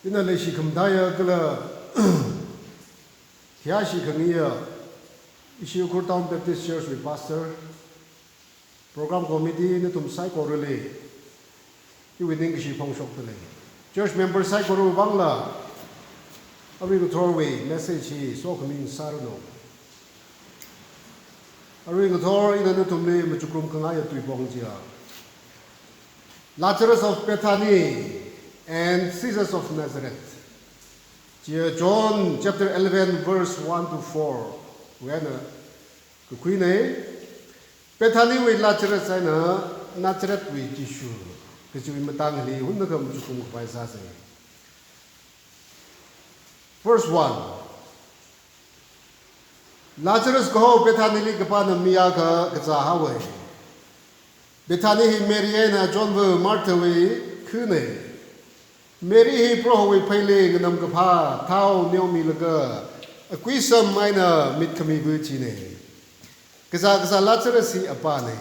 ina le shi kham daya kala thia shi khangya issue Kurtown Baptist Church with pastor program committee ne tum sai korele I winning shi phong shok le church member sai koru bangla abi ko thorway message hi so coming sarno ari ko thor ina ne tum le machukrum kanga ya tui bong jia Lazarus of Bethany and Jesus of Nazareth. John chapter 11 verse 1 to 4. When the queen Bethany with Lazarus and Nazareth with Jesus. Because we matang li hunna kam chukum pai sa se. Verse 1. Lazarus go Bethany li kapan miya ka kaza hawe. Bethany hi Mary and John were Martha we kune. Mary hi pro we pele nam ka pha thao nyomi laga akwisam maina mit kami bu chi ne. Kaza Lazarus hi apa ne.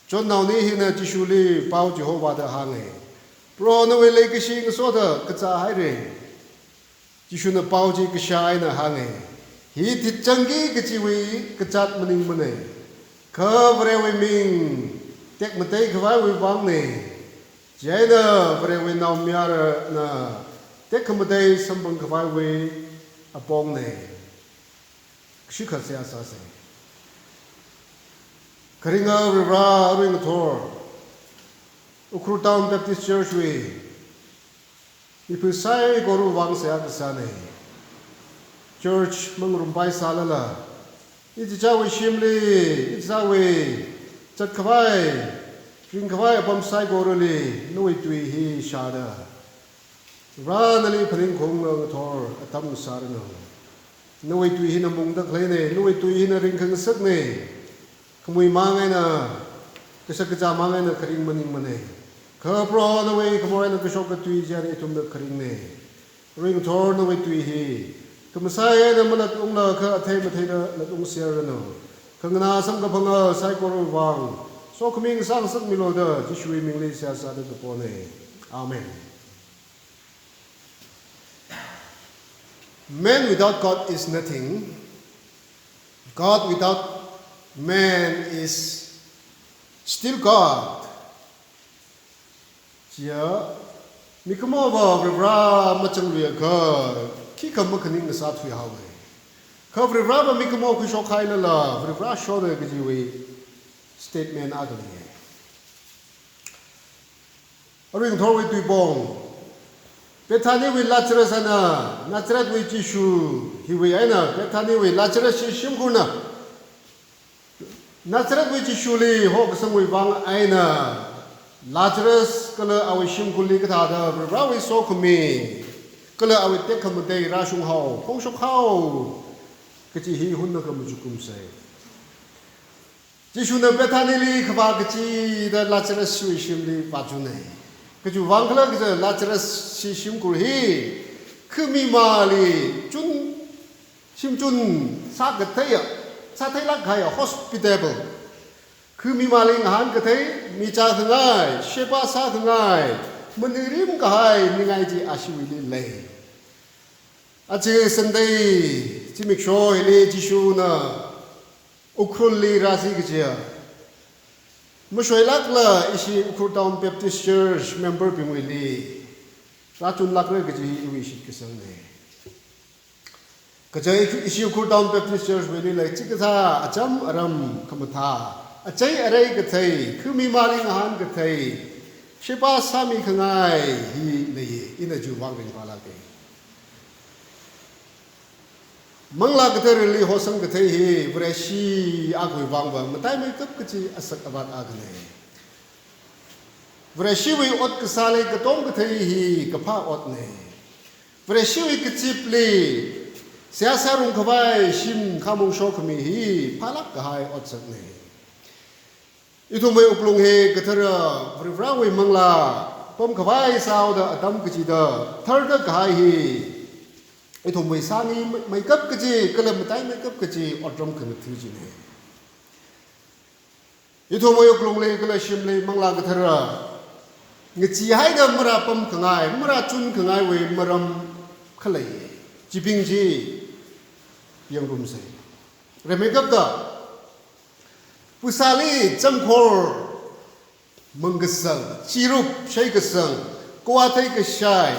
John now ni hi na jishuli pau Jehovah da hange. Pro na we le kishi so da kaza hai re. Jishu na pau ji kishai na hange. Hi ti changi kichi we kachat maning mane. Khavre we ming Tek matay kawai we bang ne. Jada vre we now miara na. Tek matay sambang kawai we apong ne. Kshika siya sa se. Karinga rira ring thor. Kurtown Baptist Church we. Ipusay goru wang siya kasane. Church mangrumpai salala. Iticha we shimli. Iticha we. Chat kawai, ring kawai apam sai goroli, noi tui hi shada. Ranali paning kong ng thor atam sarano. Noi tui hi na mung dak lene, noi tui hi na ring kang sak ne. Kamui mangay na, kasakaja mangay na karing maning mane. Kapro na way kamoy na kasok ka tui jari itum na karing ne. Ring thor na way tui hi. Kamasaya na malatong na ka atay matay na latong siyarano. Kangana sam ka phanga sai koru wang so khming sang sak milo da jishui mingli sia sa da pone amen. Man without God is nothing. God without man is still God. Chia mikamo ba bra machang ria ka ki kam khaning sa thui hawe Cover rubber make a more kusho kaila love, refresh shoulder giveaway statement ugly. A ring throw to bone. Bethany with Lazarus and Nazareth with Jishu, he will enter Bethany with Lazarus Shimguna. Nazareth with Jishuli, hope some with Bang Aina. Lazarus, color our Shimguli Gata, Rawi so me. Color I will take him a day, Rashung How, Pongshok How. Kati hi hunna ka mujukum say. Jishu na Bethany li khaba kati da Lazarus shui shimli pajune. Kaju wangla ka Lazarus shi shimkur hi khmi mali chun shim chun sa gathaya sa thai lak khaya hospitable. Khmi mali han gathai mi cha thangai shepa sa thangai manirim ka hai ningai ji ashiwi le. Ache Sunday Timik show ele jishu na ukruli rasi gijia. Mushoilak la isi Kurtown Baptist Church member bimwili. Ratun lakre giji iwishi kisang ne. Kajay isi Kurtown Baptist Church wili la chikasa acham aram kamatha. Achay aray gatay kumi maling han gatay. Shipa sami kangai hi leye ina ju wangring palake. Mangla kata rili hosang kata hi vreshi agui bangba matai mai kap kaci asak abat agne vreshi wi ot kasale katom kata hi kapa ot ne vreshi wi kacipli siasa rung kabai shim kamung shok mi hi palak kahai ot sak ne itu mai uplung he katara vrivrawi mangla pom kabai sao da atam kaci da tharda kahai hi Itu mai sangi mai kap kaji kalau matai mai kap kaji odrom kena tuju ne. Itu mai uklong le kalau shim le mangla kathara ngci hai da mura pam khangai mura chun khangai we maram khalai jiping ji yang rum se remegap da pusali chamkhor manggasang chirup shai kasang kuatai kasai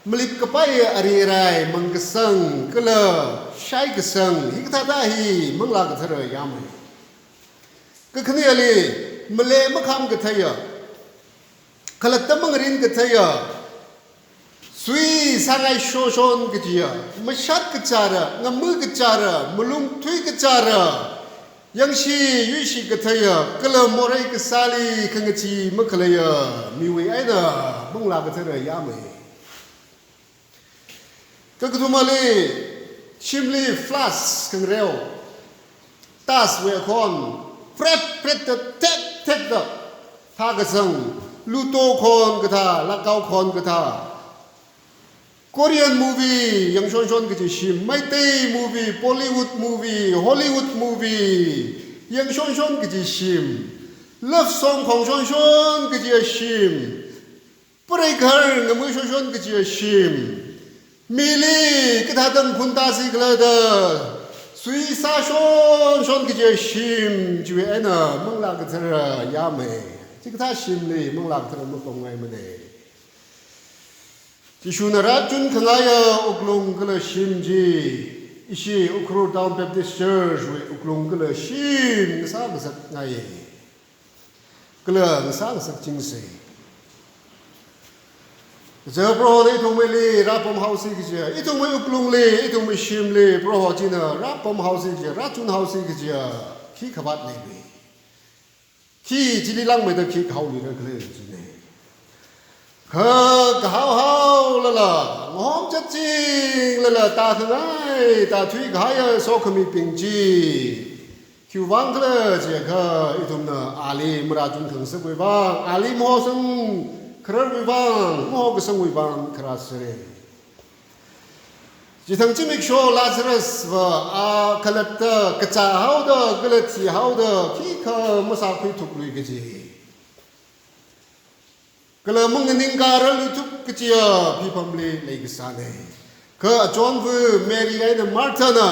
melip kapai ari rai manggasang kala shai kasang hikata hi mangla ka thara yamai ka khani ali male makham ka thaya khalak tamang rin ka thaya sui sangai shoshon ka jiya mashat ka chara ngamu ka chara mulung thui ka chara yang shi yu shi ka thaya kala morai ka sali khangachi makhalaya miwe aina mangla ka thara yamai ka kutumali shimli flas kang reo tas we kon pret tek da tha ka sang luto kon ka tha lakau kon ka tha Korean movie yang shon ka ji shim Maitai movie Bollywood movie Hollywood movie yang shon ka ji shim love song khong shon ka ji shim prai ghar ngamu shon ka ji shim mili ka tha dam khun ta si kla da sui sa shon ka ji shim ji ana mangla ka thara ya me ji ka tha shim li mangla ka thara mo kong ngai mane Jishunara Jun Kangaya Uklung Gala Shimji Ishi Ukro Down Baptist Church with Uklung Gala Shim Nasang Sak Naye Gala Nasang Sak Jingse Zabro Itung Mili Rapom House Gija Itung Me Uklung Li Itung Me Shim Li Bro Jina Rapom House Gija Ratun House Gija Ki Kabat Li Ki Jili Lang Me the Ki Kau Li Kle Jine hao la ngom cha ching la ta thnai ta thui khaya so khami ping ji kyu wang kle je kha itum na ali mura jun khang se wi wang ali mo sang khrar wi wang mo ga sang wi wang khra sre ji thang chi mik sho lazarus wa a khalat ta ka cha hao da gala thi hao da ki kha ma sa khui thuk lui ge ji Kalau mengeningkar lutuk kecil, pipamli lagi sana. Ke John vu Mary ina Martha na,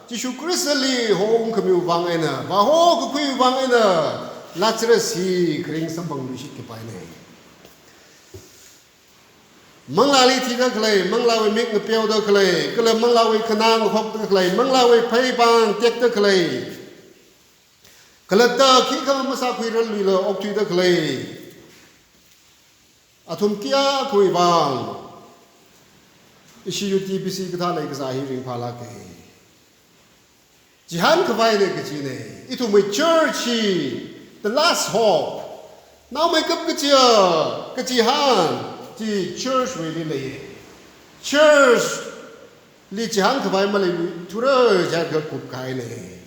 Yesus Kristus li hong kami ubang ina, baho kami ubang ina, Lazarus hi kering sambang lusit kepai na. Menglali tiga kelai, menglawi mik ngepiau dah kelai, kalau menglawi kenang hok dah kelai, menglawi pai bang tek dah kelai. Kalau tak kita masa kuiran lila oktu dah kelai. Atum kia kui bang isi UTPC kita lagi kesahir ring pala ke jihan kebai ne kecine itu my churchy the last hope now make up kecil kejihan di church really le church li jihan kebai malai tura jaga kukai ne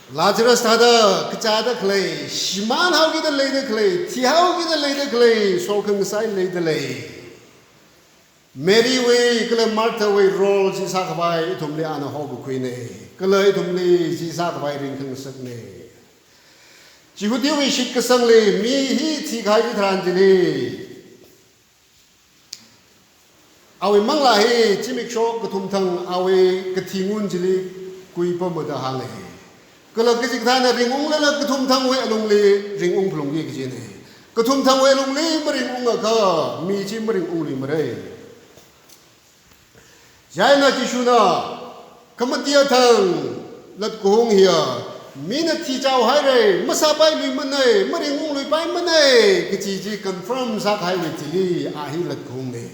Lazarus tada kecada kelai, siman hau kita leda kelai, tiau kita leda kelai, sokeng sai leda lei. Mary way kelai Martha way roll si sakbai itum le ana hogu kuine, kelai itum le si sakbai ringkeng sakne. Jihudi way shik kesang le mi hi tikai di tranjili. Awi manglahi cimik shok ketum tang awi ketingun jili kui pemudahang le. Kalau kita na ringung lala ketum thang we alung le ringung plung ye kjene ketum thang we alung le meringung ka mi chi meringung le mare jai na chi shuna kamatia thang lat kuhung hiya mina thi chau hai re masa pai lui manai meringung lui pai manai kji ji confirm sa khai we ti a hi lat kuhung ne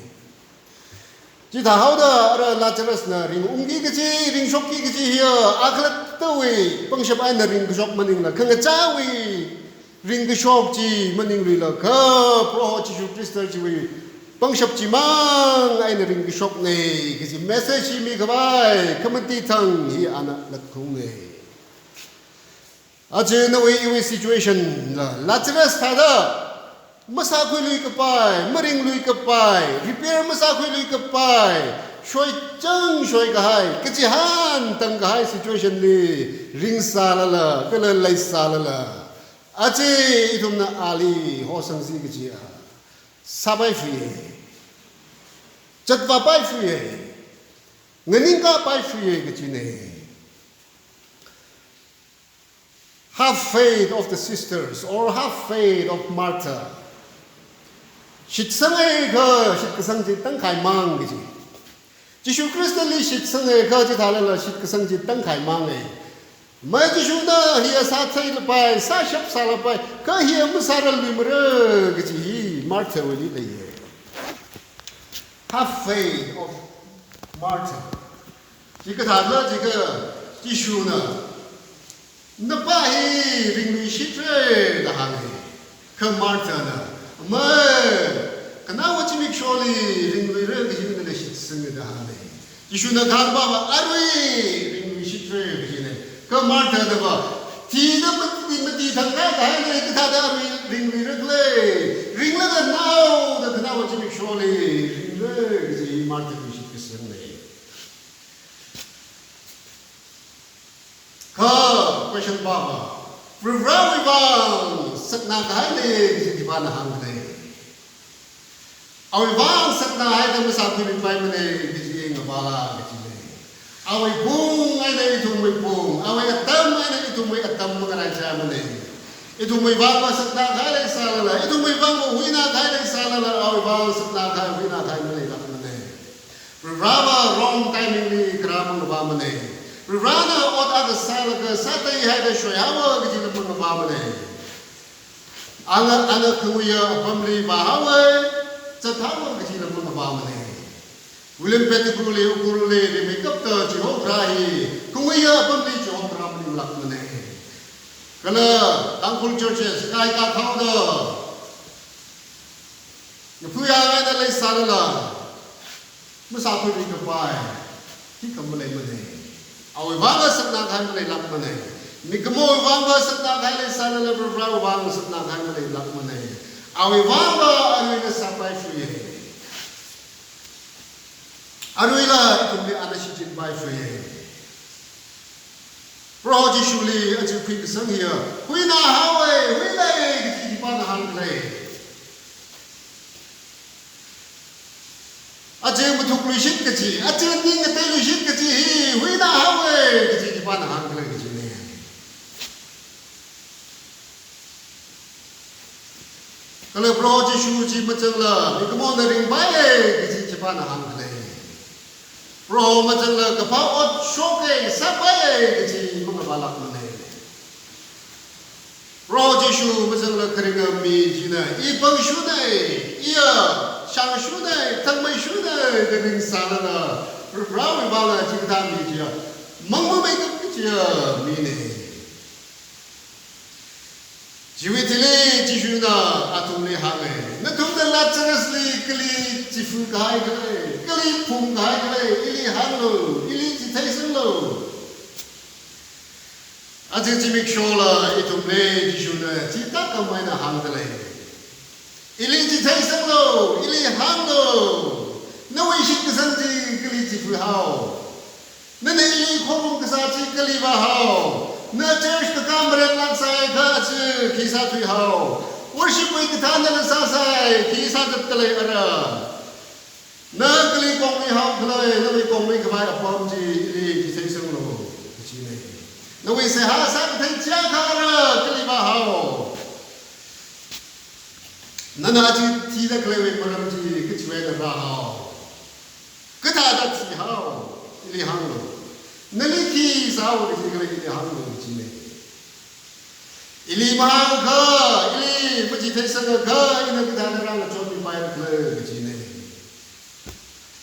ji tha hau da ra Lazarus na ringung gi kji ring shok gi kji hiya aklat Tawi pangshap ay na ring shop maning la kanga chawi ring shop ji maning la ka pro Jesu Kristo ji wi pangshap ji mang ay na ring shop ne kasi message mi kabai kamati thang hi ana lat khung ne aje na wi situation la Lazarus thada masa khoi lui kapai maring lui kapai repair masa khoi lui kapai Shoi chang shoi kahai, kejihan tang kahai situation li ring salala, kala lai salala. aje itum na ali ho sang si cái gì à sabai free chặt va bai free ngân ka bai free cái gì này have faith of the sisters or have faith of Martha shit sang ai ka shit ka sang ji tang khai mang cái gì Jesus Christ li shit sang ai ka ji thala la shit ka sang ji tang khai mang ai mai Jesus na hi sa thai la pai sa shap sa la pai ka hi am sa ra li mra cái gì Martha li le have faith of Martha chỉ cái thằng đó chỉ cái Jesus na nó ba hi ring li shit re da hang hi ka Martha na mà cái nào cũng chỉ biết cho li ring li re cái gì này shit sang da hang hi Jesus na khang ba ba arui ring li shit re cái gì này ka Martha da ba thì nó mất đi thằng cái này cái thằng đó ring li re ring la cái nào da cái nào cũng chỉ biết cho li ring re cái gì Martha li shit cái sang này question Baba. Rurawi bang sakna kahai le di bana hang le. Awi bang sakna hai da masa pili pai mane di ngabala di le. Awi bung ai le itu mai bung, awi atam ai le itu mai atam mengarai ja mane. Itu mai bang ba sakna kahai le sala, itu mai bang ba huina kahai le sala, awi bang sakna kahai huina kahai mane la mane. Rurawa wrong timing ni kram ba mane. Rana ot aga salaga satai hai da shoyawa gidi na mun ba mane ana kuya family ba hawe chathawa gidi na mun ba mane William Pettigrew le ukul le makeup ta ji ho rahi kuya family jo ra mun lak mane kala thankful churches kai ka thau da puya ga da le salala musa phu ni ka pai ki kam le mane awi wanga sakna khai mane lak mane nikmo wanga sakna khai le sana le bra wanga sakna khai mane lak mane awi wanga awi na sapai free awi la itumbi anashi jin bai free pro ji shuli achi phi sang here huina hawe huina ki pa na hang le aje muthuk lu shit ke chi aje ning te lu shit ke chi huina hawe ke chi pa na hang le ke chi ne kala bro ji shu ji ma chang la ni ko mo na ring bai ke chi pa na hang le bro ma chang la ka pa ot sho ke sa bai ke chi ma ba lak ne bro ji shu ma chang la kring mi ji na I bang shu ne ia shang shu ne tang mai shu ne de ring sa la na ra wi ba la chi ta mi ji mang mo mai ka chi mi ne ji wi ti le ji shu na a tum le ha me na tum da la chas li kli ji fu kai ka le kli phum kai ka le ili han lo ili ji thai san lo a ji ji mi sho la I tum le ji shu na ji ta ka mai na hang da le ili ji thai sang lo ili hang lo na wei shi ka san ji kli ji fu hao na ne ili khom ka sa ji kli ba hao na church ka kamre lang sai ka chi ki sa thui hao worship wei ka than na sa sai ki sa tat ka le ara na kli kong ni hao ka le na wei kong ni ka bai apom ji ili ji thai sang lo chi ne na wei se ha sa ka thai cha ka ra kli ba hao nana ji ti da kle we maram ji ke chwe na ra hao ka ta da ti hao ili hang lo na li ki sa wo ji kle ili hang lo ji ne ili ma kha ili ma ji thai sa kha ina ka da ra na chon mi bai kle ji ne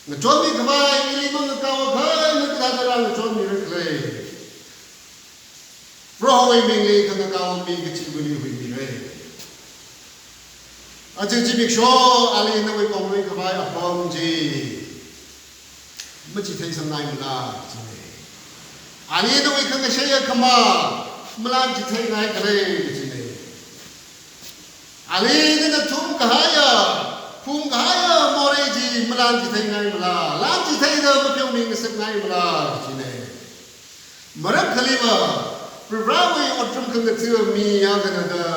na chon mi ka bai ili ma ka wa kha ina ka da ra na chon mi kle pro we ming le ka ka wa mi ke chi wi li wi mi re aje ji bik sho ali na we kong we ka bai apom ji ma ji thai sang nai ma la ji ne ali na we ka nga she ya kama mlan ji thai nai ka le ji ne ali na thum ka ha ya phum ka ha ya mo re ji mlan ji thai nai ma la lam ji thai da ma pyong ming sak nai ma la ji ne marak khali ba Rawi otrum kung nagtiyo miya ganada.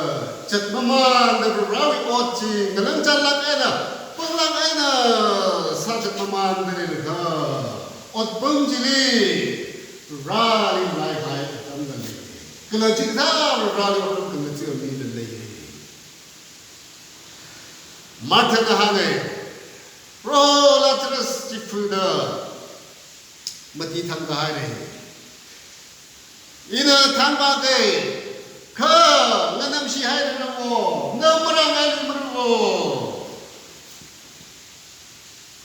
Chat maman na rawi otchi ngalang jalak ena. Panglang ena sa chat maman na nilga. Ot pangjili rali lai hai atam nali. Kala chikda rali otrum kung nagtiyo miya nalay. Marta na hane. Rola teras chifuda. Mati thang kahai. Ina tanpa ke, ke nganam si hai namo, namarang hai namo.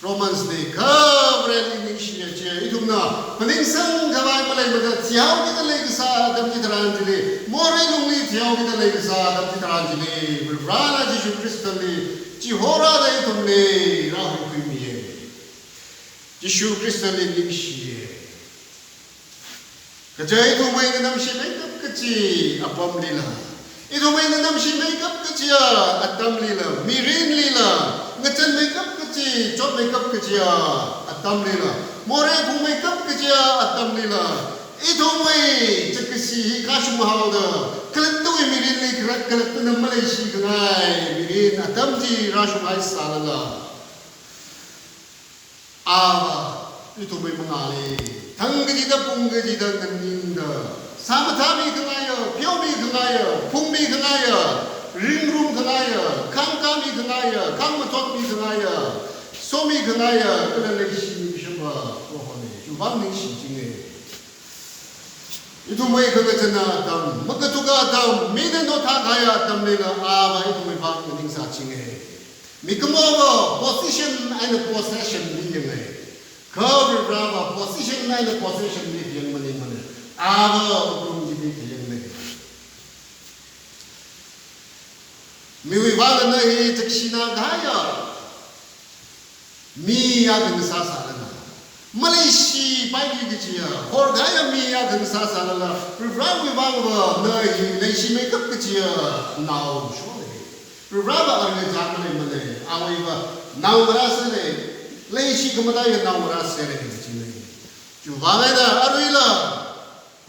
Romans ni ke berani ni si aja. Itu na, pening sang kawai malai pada tiaw kita lagi sa dam kita ranjili, more nungli tiaw kita lagi sa dam kita ranjili. Berana Yesus Kristus ni, Jehora dah itu ni rahu kimiye. Yesus Kristus ni si. Kajai itu main dalam si makeup kecil, apa lila. Itu main dalam si makeup kecil, atam lila. Mirin lila, ngecen makeup kecil, cot makeup kecil, atam lila. More pun makeup kecil, atam lila. Itu main cekesi kasih mahal dah. Kalau tu mirin ni kalau tu nama Malaysia kenai mirin, atam ji rasu hai salah. Itu main mengalir. 당그지다 뽕그지다 능닌다 사무타미 그나여 뼈미 그나여 풍미 그나여 링룸 그나여 강감이 그나여 강무토미 그나여 소미 그나여 그날레시 미셔봐 또하네 주방능 시징에 이도모이 그거잖아 담 먹어두가 담 미는도 다 가야 담내가 아바 이도모이 방금 닝사징에 미끄모버 포지션 아니 포세션 미경에 Cover brava position na the position ni yang mana. Ava upung jadi yang ni. Miwi wala na hi taksina gaya. Miya dengan sasana. Malaysia pagi kecil. Hor gaya miya dengan sasana. Brava wala na hi Malaysia makeup kecil. Now show ni. Brava orang jangan mana. Awal iba now berasa ni. Lagi kemudian nak orang sering macam ni. Cuba mana aruila,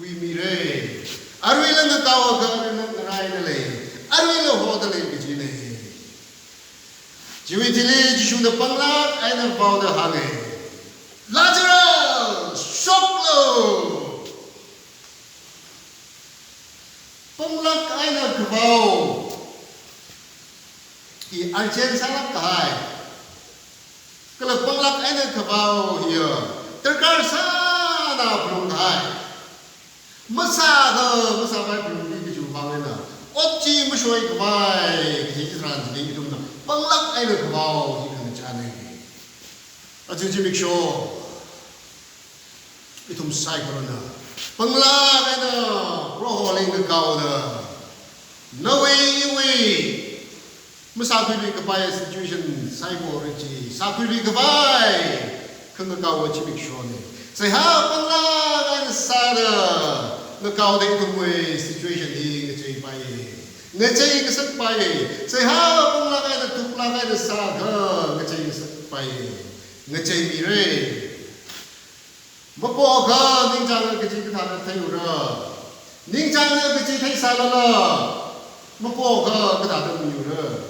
kui mire, aruila nak tahu kan nak rai nilai, aruila hoda lagi macam ni. Jadi tili jisu na panglak, ay na bau na hangai. Lazarus, shock lo. Panglak ay na kebau. I arjen salak kahai. Kalau penglak ini kebau here, terkasa belum hai. Masa baik belum di jubang ini. Opsi mesyuai kebai, kejadian jadi itu na. Penglak ini kebau ini macam ni. Aja jadi show. Itu mesti korona. Penglak ini roh lain kau dah. Nawi. Mesakui kebai situation saya boleh sakui kebai kena kau cipik shone. Saya pernah kan sada ngekau deh tu mui situation ini ngecai pai, ngecai kesak pai. Saya pernah kan tu pernah kan sada ngecai kesak pai, ngecai mire. Mapoga ningjang kecil kita thay ura, ningjang kecil thay salah. Mapoga kita ada mure.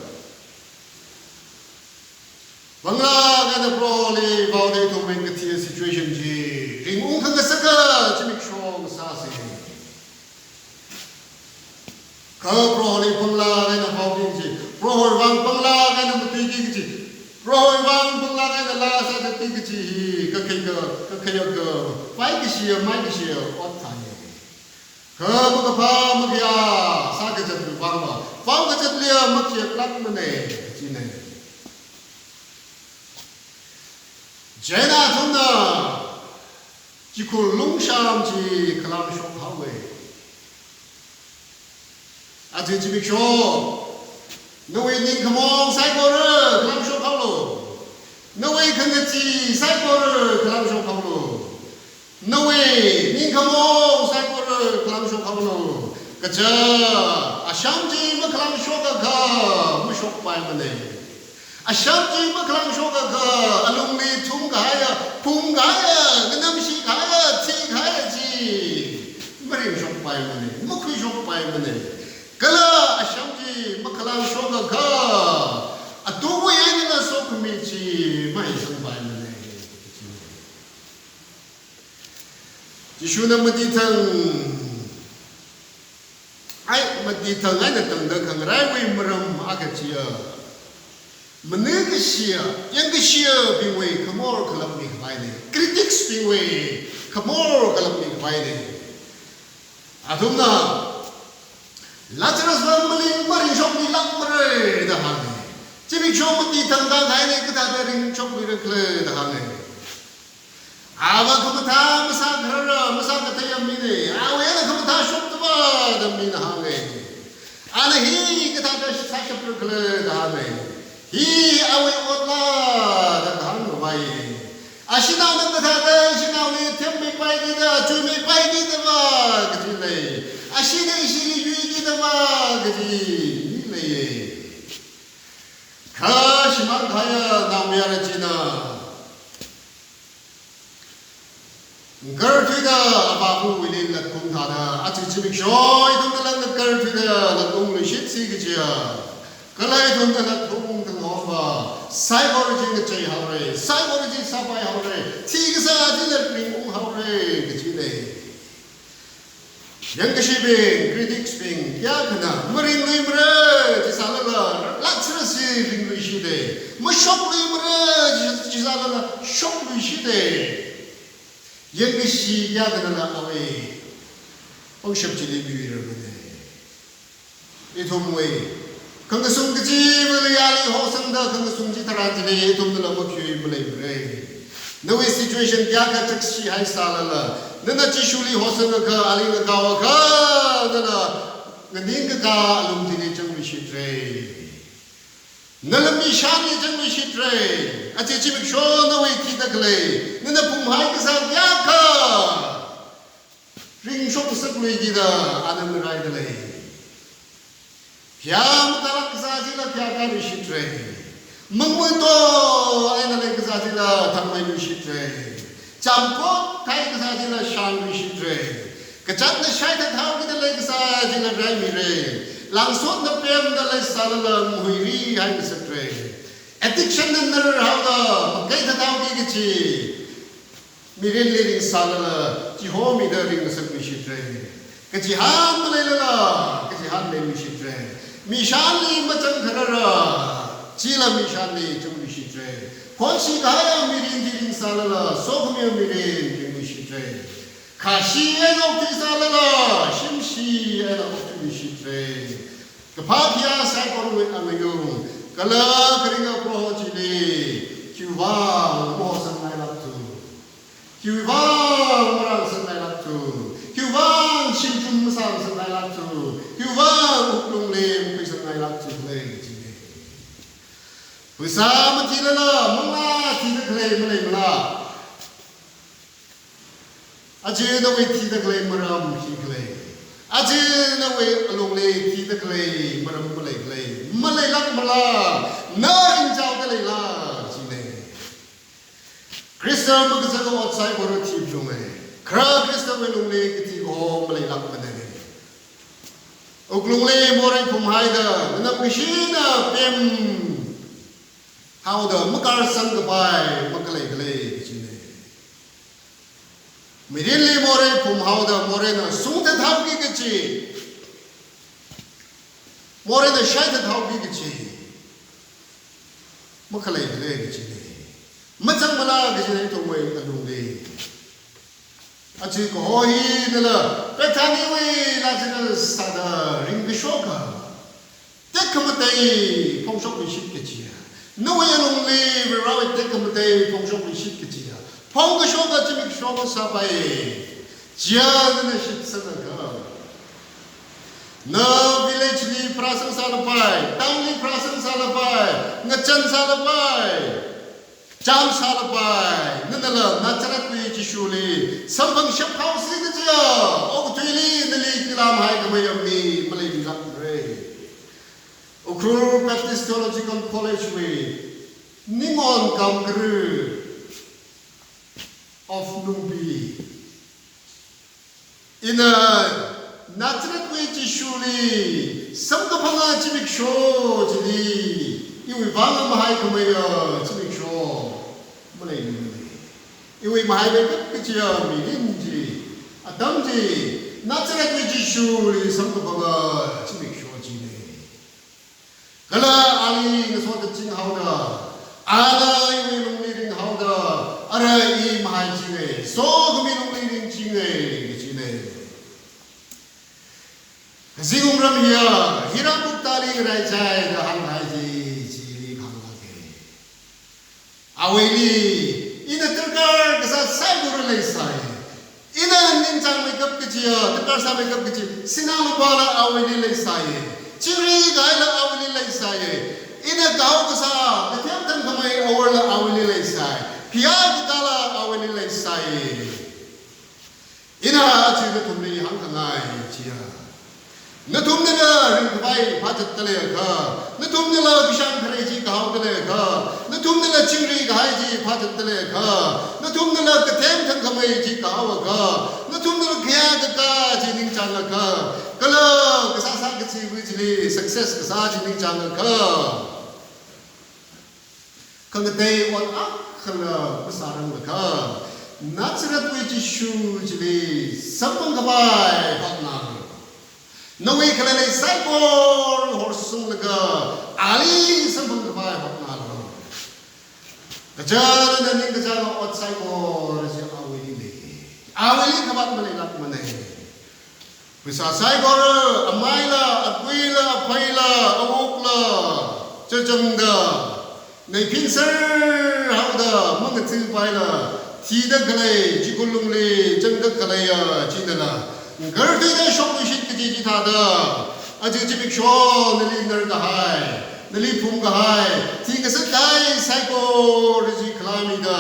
Bangla kan prole baude tu main ketia situation ji. Ringung kan kesaka cimik shong sasi. Kau prole bangla kan baude ji. Prole bang bangla kan betigi ji. Prole bang bangla kan lasa betigi ji. Kekaya. Pai kesia mai kesia otai. Kau mengapa mengya sakit jatuh bangla. Bang kejat dia makia kelak mana cina. Jena tunda, jikul lungsam ji kelam shok hawe. Ati jibik shok, nawe ni kamong sai kore kelam shok hawlo. Nawe kengeci sai kore kelam shok hawlo. Nawe ni kamong sai kore kelam shok hawlo. Kerja asyam ji kelam shok ka, mushok pai mana. Asyam ji kelam shok ka, alumni tum gaya, pum gaya, genam si gaya, ti gaya ji. Mari shok ไปมันเนี่ยมันคุยชกไปมันเนี่ยก็เลยช่างจีมันขลังชกก็ตัวเองน่ะสกุมิจีไม่สบายมันเนี่ยที่ชูนั้นมันดีทั้งไอ้มันดีทั้งไอ้เนี่ยตั้งแต่ข้างไรวิ่งมาเริ่มอากาศเชียมันนึกเชียยังก็เชียเป็นเวขมอร์ขลังมีไปเนี่ยคริติกส์เป็นเวขมอร์ขลังมีไปเนี่ยอาทุมนะลัทธิรัสบังมลิงมาริชอบมีลักมาเลยนะฮะเนี่ยจะมีชมมันดีทั้งด้านไหนเนี่ยก็ได้ริงชอบมีเรื่องเลยนะฮะเนี่ยอาว่าขมันท่ามาสักครั้งมาสักกระเทียมมีเนี่ยอาเวลาขมันท่าชอบตัวดำมีนะฮะเนี่ยอันนี้ก็ได้สักเรื่องเลยนะฮะเนี่ยฮีเอาไว้อดละดังหันไว้อาชินานั่งก็ได้ชินาเนี่ยเทียมไม่ไปดีนะช่วยไม่ไปดีนะว่าก็จีเลยอาชินาชิลียุยดีนะว่าก็จีนี่เลยข้าชิมันขายน้ำยาจีน่าเกิดที่น่ะบ้าผู้วิลิลัดคุ้มท่าน่ะอาจจะจิบิกช่วยตรงนั้นเกิดที่น่ะลัดอุ้งเลยชิดสิกจีก็เลยตรงนั้นทุ่งทั้งหัวว่าไซบอร์จิงก็ใจหาวเลยไซบอร์จิงสบายหาวเลยที่ก็สาจิเลปริงอุ้งหาวเลยก็จีเลยยังก็ชีบิงคริติกส์บิงยากนะมาริงลุยมาเลยที่สาละละลักษณะสิริงลุยชีเดมาช็อกลุยมาเลยที่สาละละช็อกลุยชีเดยังก็ชียากนะละเอาไว้องค์ชับจิเลบิวิร์มันเนี่ยอีทุ่มไว้ข้างกสุงกจีมาเลยอะไรหัวสังเดาข้างกสุงจีตราจีเลยทุ่มนั่นละมุขยุยมาเลยเลยนั่นเป็น situation ยากกับทักซี่ให้สาละละนั่นน่ะจีชูลีหัวสังก็อะไรก็กาวก็นั่นน่ะงั้นนี่ก็กาลุงที่นี่จังวิชิตเลยนั่นละมีชานี่จังวิชิตเลยอาจจะจีบชอนเอาไว้ที่ตะกเลยนั่นน่ะพุ่มหายก็สักยากก็ริงชกสักเลยกี่ดาอันนั้นไม่ได้เลยพยามตลาดกษัตริย์ละพยาการวิชิตเลยมึงไม่โตไอ้นั่นเลยกษัตริย์ละทำไมวิชิตเลยจำพอไทยกษัตริย์ละชานวิชิตเลยกระจัดนั่นใช้แต่เท้ากินเลยกษัตริย์ละไรมีเลยหลังสุดนั่นเปลี่ยนนั่นเลยสารละมุยรีให้มิสเตอร์เอติชันนั่นนั่นเราละมันใกล้แต่เท้ากินกันจีมีเรื่องเรื่องสารละจีโฮมีเรื่องสักวิชิตเลยกจีฮันเลยละกจีฮันเลยวิชิตเลยมีชาลีมาจังขนาดจีละมีชาลีจังวิชิตเลยคนสิกายมีเรื่องที่สารละโซกมีเรื่องที่วิชิตเลยข้าชีเอ็นออกที่สารละชิมชีเอ็นออกที่วิชิตเลยกับพาพิอาศัยคนเวทอเมยุงก็เลยกริ่งกับโปรจีลีคิวว่าโมสันไลลับตูคิวว่าโมรังสันไลลับตูคิวว่าชิมจุมสันสันไลลับตูคิวว่าอุกลุงเลมไปสันไลลับตูเลยจีลีภาษามันทีละละมึงละทีละเคลมอะไรมึงละอาจารย์เอาไว้ทีละเคลมมารำทีเคลมอาจารย์เอาไว้ลงเลยทีละเคลมมารำมาเลยเคลมมาเลยลักมาละน่าอินเจ้ากันเลยละจีลีคริสต์มันก็จะต้องอดใส่บริทีจงเลยคราคริสต์เป็นลงเลยก็ที่โอ้มาเลยลักมาเลยอุกลงเลยมอริผมหายเด้อนั่นไม่ใช่นะเป็น how the makar sang goodbye makalai kalai chine mirili more phum how the more na sung the thau ki chi more na shai the thau ki chi makalai kalai chine machang mala ki chine to moi alung de achi ko hi nala pethani we la china sada ring bishoka tekamatai phong sok bi shit ki chi no way along live around take a day from shop shit kitia phong show that to make show sabai jian na shit sana no village li prasang salapai town li prasang salapai ngachan salapai cham salapai nanala nacharat wi chi shuli sambang shap house li ja og tuili nali kilam hai ka mai amni malai rak re Ukrur Baptist Theological College way Ningon Kamgru of Numbi in a 나트렛 왜 지슈리 성급하나 지믹쇼 지리 이위 방음 하이 그메여 지믹쇼 뭐래 이위 마이베 끝이야 미린지 아담지 나트렛 왜 지슈리 성급하나 지믹쇼 지리 갈라 아리 소드 징하우다 아라 이위 농리링 하우다 아라 이 마이 지네 소금이 농리링 지네 지네 지금럼 히야 히라북다리 라이자이 한가지 지리 강하게 아웨리 이네 뜻깔 그사 사이고를 레이사이 이네 닌장 메이크업 그지야 뜻깔 사 메이크업 그지 시나로 바라 아웨리 레이사이 지리 가이라 아웨리 레이사이 이네 가오 그사 그템템 그마이 오월라 아웨리 레이사이 피아 기타라 아웨리 레이사이 이나 지그 돈리 한강아이 지야 नतुमनेला रिंगबाई भाजत तले का नतुमनेला बिशान खरेजी गाव तले का नतुमनेला चिंगरी गायजी भाजत तले का नतुमनेला कथेम थन खमई जी गाव का नतुमनेला गया का जी निंग चांग का कला कसा कची बिजली सक्सेस कसा जी निंग चांग का कंगते वन अखला बसारंग का नाचरत विच शूजली संपंग बाय भागना नवी कलले साइकोर होर्सुंग लगा आली संबंध बाय हपना लो गजान ननी गजान ओत साइकोर जे आवेली कबात मले लक मने विसा साइकोर अमाइला अक्विला अफैला अवोकला चजंगा नै फिनसर हाउदा मंग थिल पाइला थीदा गले जिगुलुंगले जंग गलेया जिनला गर्दे शोकशित की जितादा अजजिबिक शो नली नरगहाय नली फुमगहाय ठीक से दाई साइको रजी खलामीदा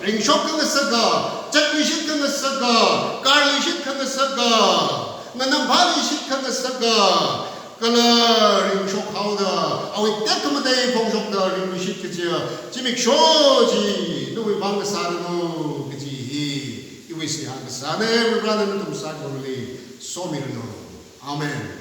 रिंग शोक कंग सगा चटविशित कंग सगा कारलिशित कंग सगा ननभालिशित कंग सगा कलर रिंग शोक हाउदा अवे तेकमदे फोंशोकदा रिंग विशित कजिया जिबिक शो जी नोई बांग सारनो कजी We see how the Son, every brother, and the Son, only so many know. Amen.